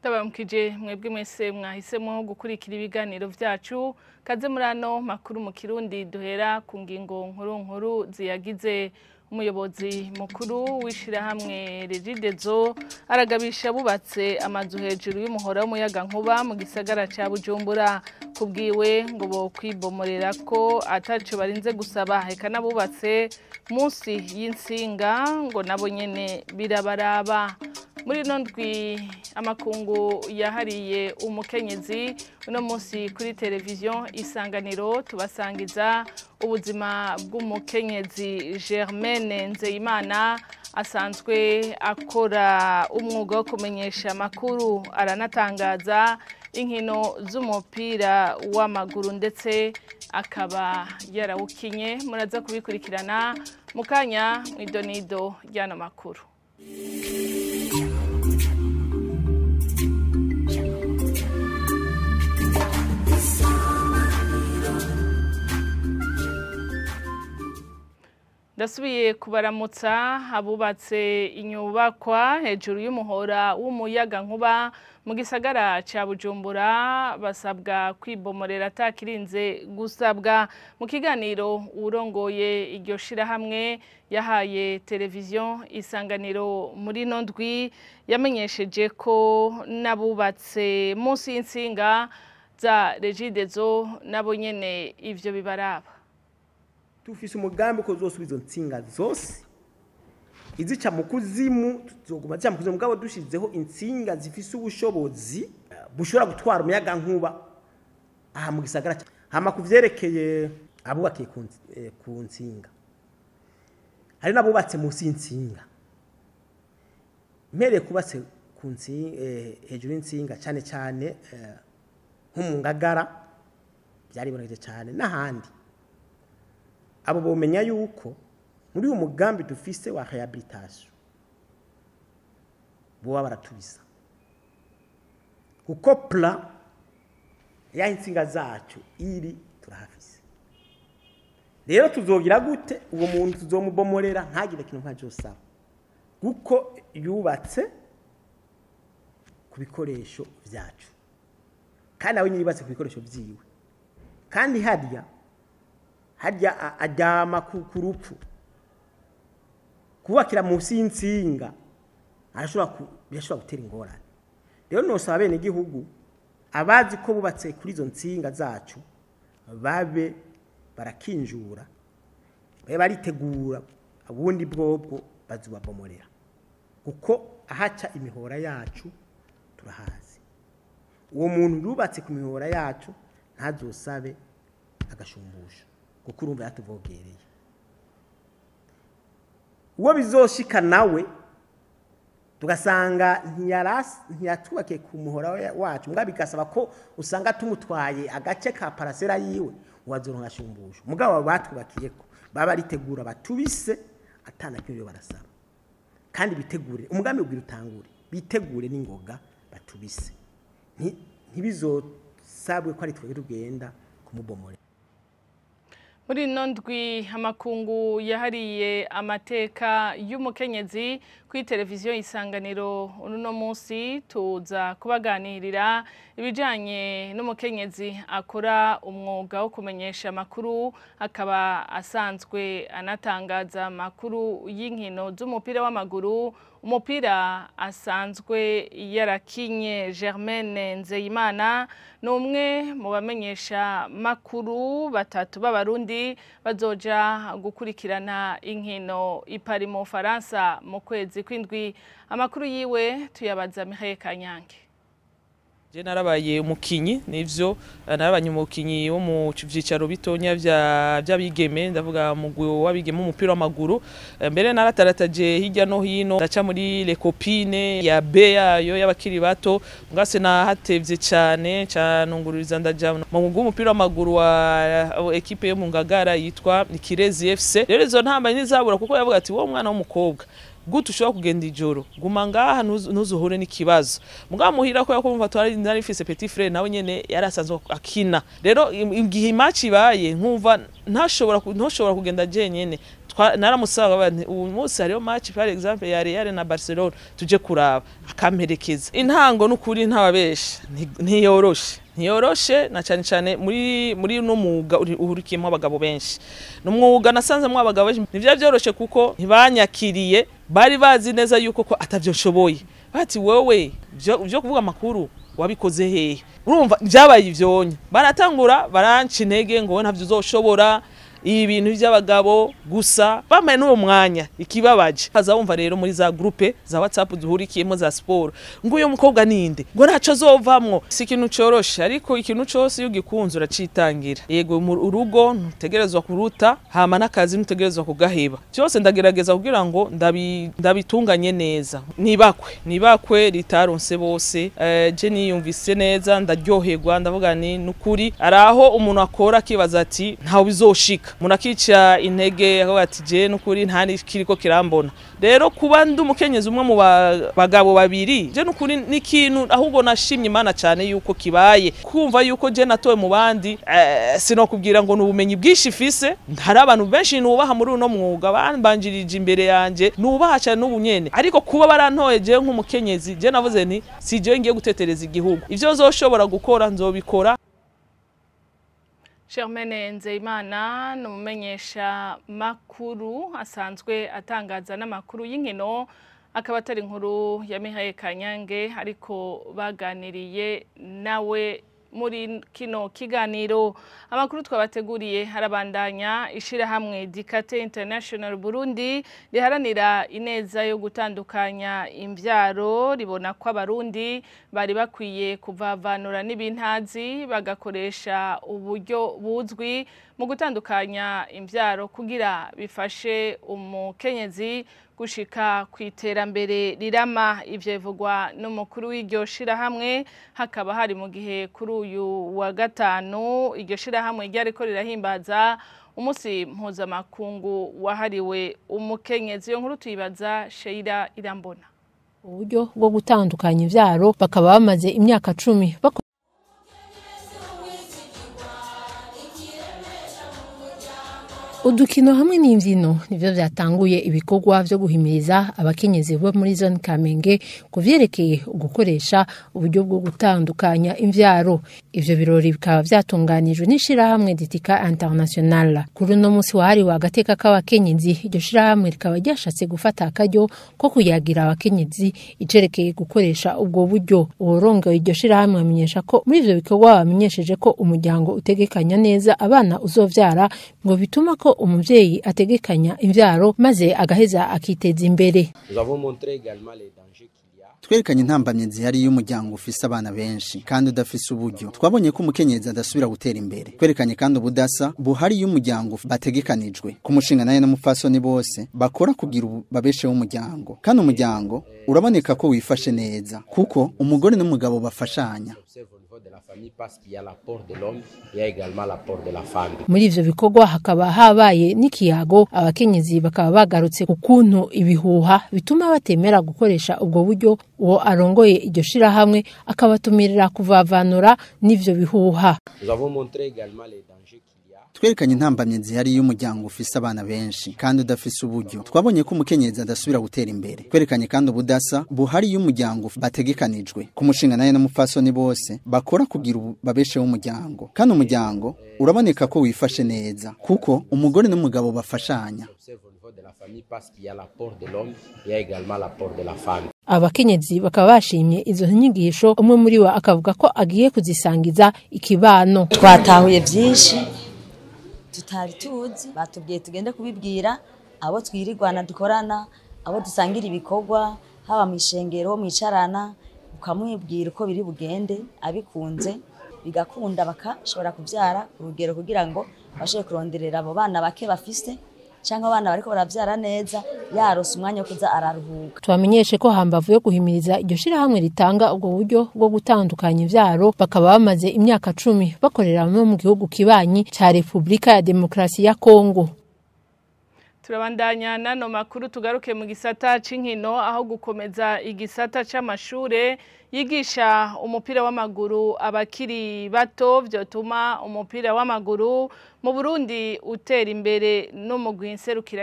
Tabamkije mwebwe mwese mwahisemo gukurikira ibiganiro vyacu kaze murano makuru mu Kirundi duhera ku ngingo nkuru ziyagize. Umuyobozi mukuru w'ishirahamwe Regidezo aragabisha bubatse amazu hejuru y'umuhora w'umuyaga nkuba mu gisagara ca Bujumbura. Kubwiwe ngo bo kwibomorera ko ataco barinze gusaba, heka nabubatse munsi y'insinga ngo nabo nyene birabaraba. Muri nondwi amakungu yahariye umukenyezi uno munsi kuri televiziyo Isanganiro tubasangiza ubuzima bw'umukenyezi Germaine Nzeyimana asanzwe akora umwuga wo kumenyesha amakuru, aranatangaza inkino z'umupira w'amaguru ndetse akaba yarawukinye. Muraza kubikurikirana mukanya mw'idonido ryano makuru. Ndasubiye kubaramutsa. Abubatse inyubakwa hejuru y'umuhora w'umuyaga nkuba mu gisagara ca Bujumbura basabwa kwibomorera atakirinze gusabwa. Mu kiganiro urongoye iryo shirahamwe yahaye televiziyo Isanganiro muri nondwi yamenyesheje ko nabubatse munsi y'insinga za Regidezo nabo nyene ivyo bibaraba. Tufise umugambi ko zosubiza nsinga zose izica mu kuzimu, tuzoguma zica mu kuzimu mugabo dushizeho insinga zifise ubushobozi bushobora gutwara umuyaga nkuba aha mu gisagara. Hama kuvyerekeye abubakiye ku nsinga, hari nabubatse munsi y'insinga. Mpereye kubatse ku nsinga hejuru y'insinga cyane cyane nko mu Ngagara byaribonekeje cyane n'ahandi. Abo bomenya yuko muri uwo mugambi dufise wa rehabilitation bo baratubisa kuko plan ya insinga zacu iri turahafise. Rero tuzogira gute uwo muntu tuzomubomorera ntagire kintu nkajosaba kuko yubatse ku bikoresho vyacu kandi awe yubatse ku bikoresho vyiwe kandi hajya ajama ku rupfu kubakira munsi y'insinga birashobora gutera ingorane. Rero nosaba bene igihugu abazi ko bubatse kuri izo nsinga zacu babe barakinjura, babe baritegura, ubundi bwobwo bazubabomorera kuko ahaca imihora yacu turahazi. Uwo muntu yubatse ku mihora yacu ntazosabe agashumbusha kuko urumva yatuvogereye. Uwo bizoshika nawe tugasanga ntiyatubake ku muhora wacu mugabo bigasaba ko usanga tumutwaye agace ka parasera yiwe wazoronka shumbusho mugabo batubakiye ko baba ritegura batubise atana cyo barasaba kandi bitegure umugambi ubwira utangure bitegure n'ingoga batubise ntibizosabwe ko ari twe tugenda kumubomora. Muri nondwi amakungu yahariye amateka y'umukenyezi kuri televiziyo Isanganiro uno munsi tuza kubaganirira ibijanye n'umukenyezi akora umwuga wo kumenyesha amakuru, akaba asanzwe anatangaza amakuru y'inkino z'umupira w'amaguru, umupira asanzwe yarakinye. Germaine Nzeyimana numwe mu bamenyesha makuru batatu b'abarundi bazoja gukurikirana inkino ipari mu Faransa mu kwezi kw'indwi. Amakuru yiwe tuyabaza Mihaye Kanyange. Je narabaye umukinyi nivyo narabanye umukinyi wo mu vyicaro bitonya vy'abigeme, ndavuga mugwi w'abigeme umupira w'amaguru. Mbere naratarataje hirya no hino ndaca muri les copines ya Bea yo y'abakiri bato, ngase nahatevye cyane nungururiza ndaja mu mugwi w'umupira w'amaguru wa equipe yo mu Ngagara yitwa Kirezi FC. Rero izo ntamba nizabura kuko yavuga ati wo mwana w'umukobwa gutu ushobora kugenda ijoro guma ngaha ntuzuhure n'ikibazo mugabo muhira ko yakumva twari narifise petit frère nawe nyene yarasanzwe akina. Rero igihe match ibaye nkumva ntashobora kugenda je nyene naramusaba uyu munsi hariyo match par exemple ya Real na Barcelona tuje kuraba akamperekeza intango n'ukuri ntababesha ntiyoroshe na cyane muri no mwuga uhurikiyemo abagabo benshi n'umwuga nasanze mu abagabo benshi nivyo byoroshe kuko ntibanyakiriye bari bazi neza yuko ko atavyo nshoboye bati wewe byo kuvuga amakuru wabikoze hehe urumva byabaye ivyonye baratangura baranca intege ngo ntavyo uzoshobora ibintu by'abagabo gusa bamaye n'uwo mwanya ikibabaje hazawumva rero muri za groupe za WhatsApp duhurikiyemo za sport ngo uyo mukobwa ninde ngo ntaco azovamwo si ikintu coroshe ariko ikintu cose iyo gikunze uracitangira yego urugo ntutegerezwa kuruta hama n'akazi ntutegerezwa kugaheba cyose ndagerageza kugira ngo ndabitunganye neza nibakwe ritaronse bose je niyumvise neza ndaryoherwa ndavuga ni nukuri araho umuntu akora kibaza ati ntawe bizoshika munakica intege aho ati je nukuri ntani kiriko kirambona rero kuba ndumukenyezi umwe mu bagabo babiri je nukuri n'ikintu ahubwo nashimye Imana cyane yuko kibaye kumva yuko je natowe mu bandi sinokubwira ngo nubumenyi bwishi fise hari abantu benshi nubaha muri uno mwuga bambanjirije imbere yanje nubaha cyane n'ubunyene ariko kuba barantoye je nk'umukenyezi je navuze nti si je ngiye gutetereza igihugu ivyo zoshobora gukora nzobikora. Germaine Nzeyimana n'umumenyesha makuru asanzwe atangaza n'amakuru y'inkino akaba atari inkuru ya Mihaye Kanyange ariko baganiriye nawe muri kino kiganiro. Amakuru twabateguriye harabandanya ishirahamwe Dikate International Burundi riharanira ineza yo gutandukanya imvyaro ribona ko abarundi bari bakwiye kuvavanura n'ibintazi bagakoresha uburyo buzwi mu gutandukanya imvyaro kugira bifashe umukenyezi gushika kwiterambere rirama. Ivyo bivugwa n'umukuru w'iryo shirahamwe hakaba hari mu gihe kuri uyu wa gatanu iryo shirahamwe ryariko rirahimbaza umunsi mpuzamakungu wahariwe umukenyezi. Iyo nkuru tuyibaza Sheila Irambona. Uburyo bwo gutandukanya imvyaro bakaba bamaze imyaka 10 udukino hamwe n'imvyino nivyo vyatanguye ibikorwa vyo guhimiriza abakenyezi bo muri zone Kamenge kuvyerekeye gukoresha uburyo bwo gutandukanya imvyaro. Ivyo birori bikaba vyatunganijwe n'ishirahamwe Ditika International. Kuri no munsi wahari wa gateka k'abakenyezi iryo shirahamwe rikaba ryashatse gufata akaryo ko kuyagira abakenyezi icerekeye gukoresha ubwo buryo. Uworongo iryo shirahamwe amenyesha ko muri ivyo bikorwa bamenyesheje ko umuryango utegekanya neza abana uzovyara ngo bituma ko umuvyeyi ategekanya imvyaro maze agaheza akiteza imbere. Twerekanye intambamye zihari y'umuryango ufise abana benshi kandi udafise uburyo. Twabonye ko umukenyezi adasubira gutera imbere. Twerekanye kandi ubudasa buhari y'umuryango bategekanijwe ku mushinga naye n'umupfasoni bose bakora kugira babesheho umuryango. Kandi umuryango uraboneka ko wifashe neza kuko umugore n'umugabo bafashanya. Muri ivyo bikorwa hakaba habaye n'ikiyago abakenyezi bakaba bagarutse ku kuntu ibihuha bituma batemera gukoresha ubwo buryo. Uwo arongoye iryo shirahamwe akabatumirira kuvavanura n'ivyo bihuha. Twerekanye intambamye zihari y'umuryango ufise abana benshi kandi udafise uburyo. Twabonye ko umukenyezi adasubira gutera imbere. Twerekanye kandi ubudasa buhari y'umuryango bategekanijwe ku mushinga naye n'umupfasoni bose bakora kugira babesheho umuryango. Kandi umuryango uraboneka ko wifashe neza kuko umugore n'umugabo bafashanya. Abakenyezi bakaba bashimye izo nyigisho. Umwe muri bo akavuga ko agiye kuzisangiza ikibano. Twatahuye byinshi tutari tuzi, batubwiye tugende kubibwira abo twirirwana dukorana, abo dusangira ibikorwa, haba mu ishengero mwicarana ukamwibwira uko biri bugende, abikunze bigakunda bakashobora kuvyara urugero kugira ngo bashe kuronderera abo bana bake bafise cyangwa abana bariko baravyara neza yarose umwanya wo kuza araruhuka. Twamenyeshe ko hambavu yo guhimiriza iryo shirahamwe ritanga ubwo buryo bwo gutandukanya imvyaro bakaba bamaze imyaka 10 bakorera mu gihugu kibanyi ca Republika ya Demokrasi ya Kongo. Turabandanya nano makuru tugaruke mu gisata c'inkino aho gukomeza igisata c'amashure yigisha umupira w'amaguru abakiri bato vyotuma umupira w'amaguru mu Burundi utera imbere no mu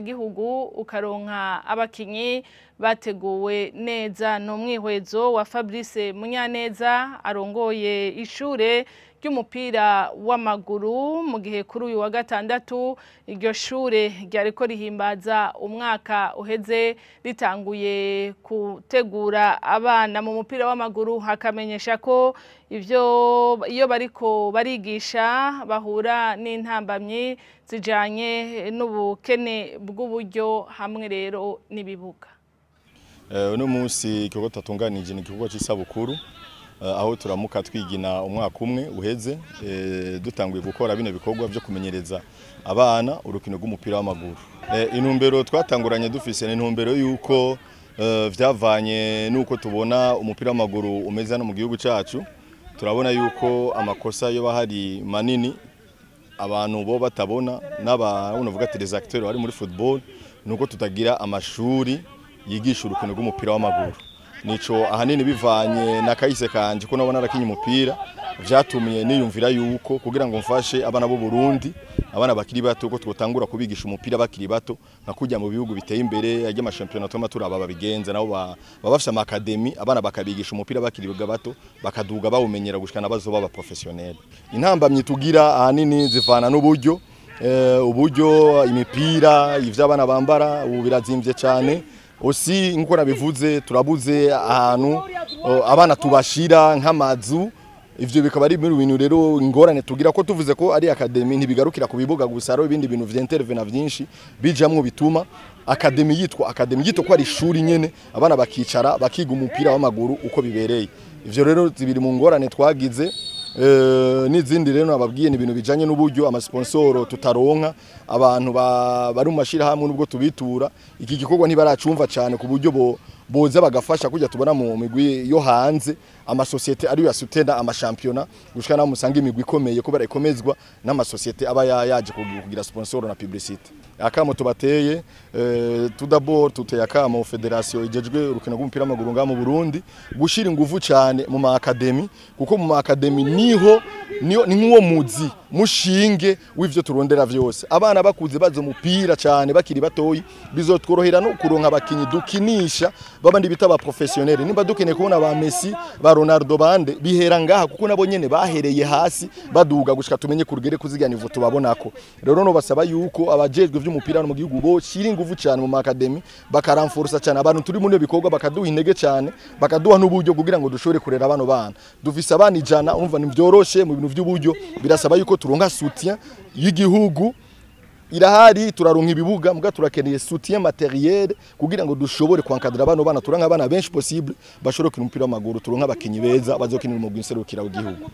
gihugu ukaronka abakinyi bateguwe neza. No mwihwezo wa Fabrice Munyaneza arongoye ishure ry'umupira w'amaguru mu gihe kuri uyu wa gatandatu iryo shure ryariko rihimbaza umwaka uheze ritanguye gutegura abana mu mupira w'amaguru, hakamenyesha ko iyo bariko barigisha bahura n'intambamyi zijanye n'ubukene bw'uburyo hamwe rero n'ibibuga. Uno munsi ikigo tatunganije ni ikigo c'isabukuru aho turamuka twigina umwaka umwe uheze dutanguye gukora bino bikorwa byo kumenyereza abana urukino rw'umupira w'amaguru. Intumbero twatanguranye dufise ni intumbero yuko vyavanye nuko tubona umupira w'amaguru umeze no mu gihugu cacu. Turabona yuko amakosa yo bahari manini abantu bo batabona n'abavuga ati les acteurs bari muri football nuko tutagira amashuri yigisha urukino rw'umupira w'amaguru. Nico ahanini bivanye na kahise kanje ko nabona arakinye umupira vyatumiye niyumvira yuko kugira ngo mfashe abana bo Burundi abana bakiri bato ko twotangura kubigisha umupira bakiri bato nka kujya mu bihugu biteye imbere ajya amashampiyona tw'amatura aba babigenza nabo babafasha amakademi abana bakabigisha umupira bakiri bato bakaduga bawumenyera gushikana bazoba aba professionnel. Intambamye tugira ahanini zivana n'uburyo imipira ivy'abana bambara ubu birazimvye cyane. Osi nkuko nabivuze turabuze ahantu abana tubashira nk'amazu, ivyo bikaba ari mu bintu rero ingorane tugira ko tuvuze ko ari academy ntibigarukira ku bibuga gusa aro ibindi bintu vy'intervena vyinshi bijamwe bituma academy yitwa ko ari ishuri nyene abana bakicara bakiga umupira w'amaguru uko bibereye. Ivyo rero zibiri mu ngorane twagize n'izindi rero ababwiye ni ibintu bijanye n'uburyo amasponsoro tutaronka abantu bari mu mashira hamwe nubwo tubitura iki gikorwa ntibaracumva cyane ku buryo boza bagafasha kujya tubona mu migwi yo hanze amasosiyete ari yasutenda amashampiyona gushika musanga imigwi ikomeye ko barakomezwa n'amasosiyete aba yaje kugira sponsor na publicité. Akamo tubateye tudabord tuteye akamo federation ijejwe urukino rw'umupira w'amaguru nga mu Burundi gushira inguvu cyane mu ma academy kuko mu ma academy ni nk'uwo muzi mushinge w'ivyo turondera vyose. Abana bakuze bazo mupira cyane bakiri batoyi bizotworohera no kuronka abakinyi dukinisha babandi bita ba professionnel. Nimba dukeneye kubona ba Messi ba Ronaldo bande bihera ngaha kuko nabo nyene bahereye hasi baduga gushika tumenye kurugere kuzigana ivo tubabonako. Rero no basaba yuko abajejwe vy'umupira mu gihugu bo shira inguvu cyane mu academy bakaramforsa cyane abantu turi mu bikorwa bakaduha intege cyane bakaduha n'uburyo kugira ngo dushore kurera abano bana. Dufise abana ijana umva nivyoroshe mu bintu vy'uburyo birasaba yuko turonka soutien y'igihugu irahari turaronka ibibuga muga turakeneye soutien matériel kugira ngo dushobore kwankadira abana bana turanka abana benshi possible bashobora kwina umupira w'amaguru turonka abakinyi beza bazokinira mu gwinserukira w'igihugu.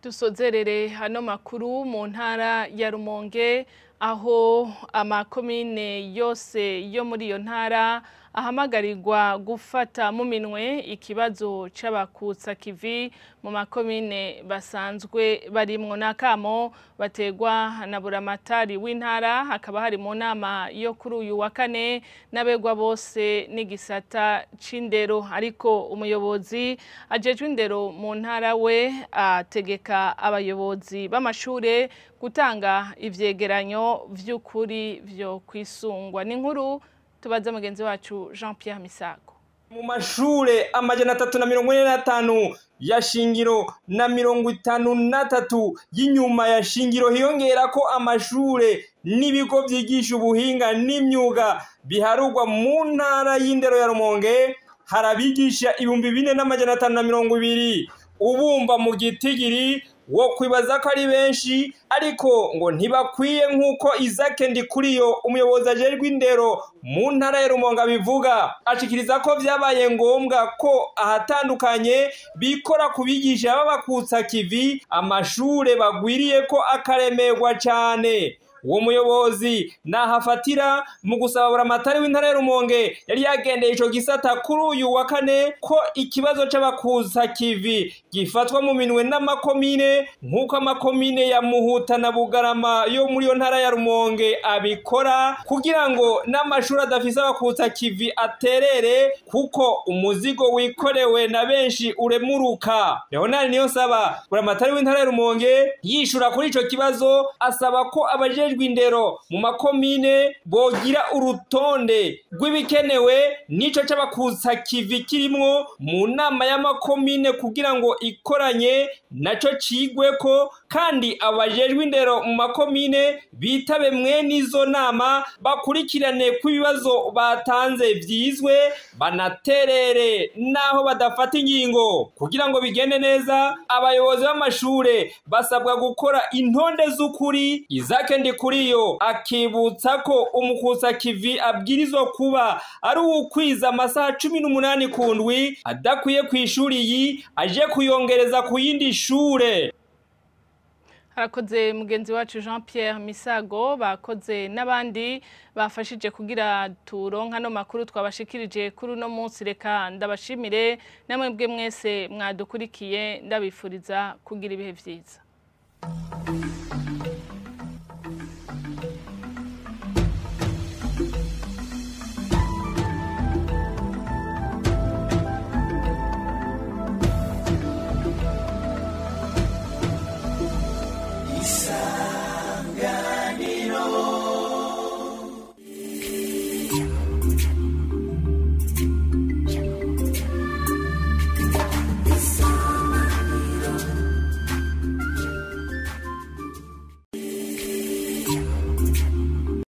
Dusozerere hano makuru mu ntara ya Rumonge aho amakomine yose yo muri iyo ntara ahamagarirwa gufata mu minwe ikibazo c'abakutsa kivi mu makomine basanzwe barimwo nakamo bategwa na buramatari w'intara. Hakaba hari mu nama yo kuri uyu wa kane n'abegwa bose n'igisata c'indero, ariko umuyobozi ajejwe indero mu ntara we ategeka abayobozi b'amashure gutanga ivyegeranyo vy'ukuri vyo kwisungwa. N'inkuru tubaza mugenzi wacu Jean Pierre Misago. Mu mashure amajana 345 ya shingiro na 53 y'inyuma ya shingiro hiyongera ko amashure n'ibigo vyigisha ubuhinga n'imyuga biharugwa mu ntara y'indero ya Rumonge harabigisha 4520 ubumva mu gitigiri wo kwibaza ko ari benshi ariko ngo ntibakwiye nkuko Isaac Ndikuriyo umuyobozi ajejwe indero mu ntara ya Rumonge bivuga. Ashikiriza ko vyabaye ngombwa ko ahatandukanye bikora kubigisha babakutsa kivi amashure bagwiriye ko akaremerwa cyane. uwo muyobozi nahafatira mu gusaba buramatari w'intara ya Rumonge yari yagendeye ico gisata kuri uyu wa kane ko ikibazo c'abakusa kivi gifatwa mu minwe n'amakomine nk'uko amakomine ya Muhuta na Bugarama yo muri yo ntara ya Rumonge abikora kugira ngo n'amashuri adafise abakusa kivi aterere kuko umuzigo wikorewe na benshi uremuruka. Leonard Niyonsaba buramatari w'intara ya Rumonge yishura kuri ico kibazo asaba ko abajejwe indero mu makomine bogira urutonde rw'ibikenewe nico c'abakusa kivi kirimwo mu nama y'amakomine kugira ngo ikoranye naco cigweko kandi abajejwe indero mu makomine bitabe mwene izo nama bakurikirane ku ibibazo batanze vyizwe banaterere naho badafata ingingo kugira ngo bigende neza. Abayobozi b'amashure basabwa gukora intonde z'ukuri. Izake Ndikuriyo akibutsa ko umukusa kivi abwirizwa kuba ari ukwiza amasaha 18 ku ndwi adakwiye kw'ishuri yi aje kuyongereza ku yindi shure. Harakoze mugenzi wacu Jean Pierre Misago, bakoze n'abandi bafashije kugira turonka no makuru twabashikirije kuri uno munsi. Reka ndabashimire namwe bwe mwese mwadukurikiye, ndabifuriza kugira ibihe vyiza.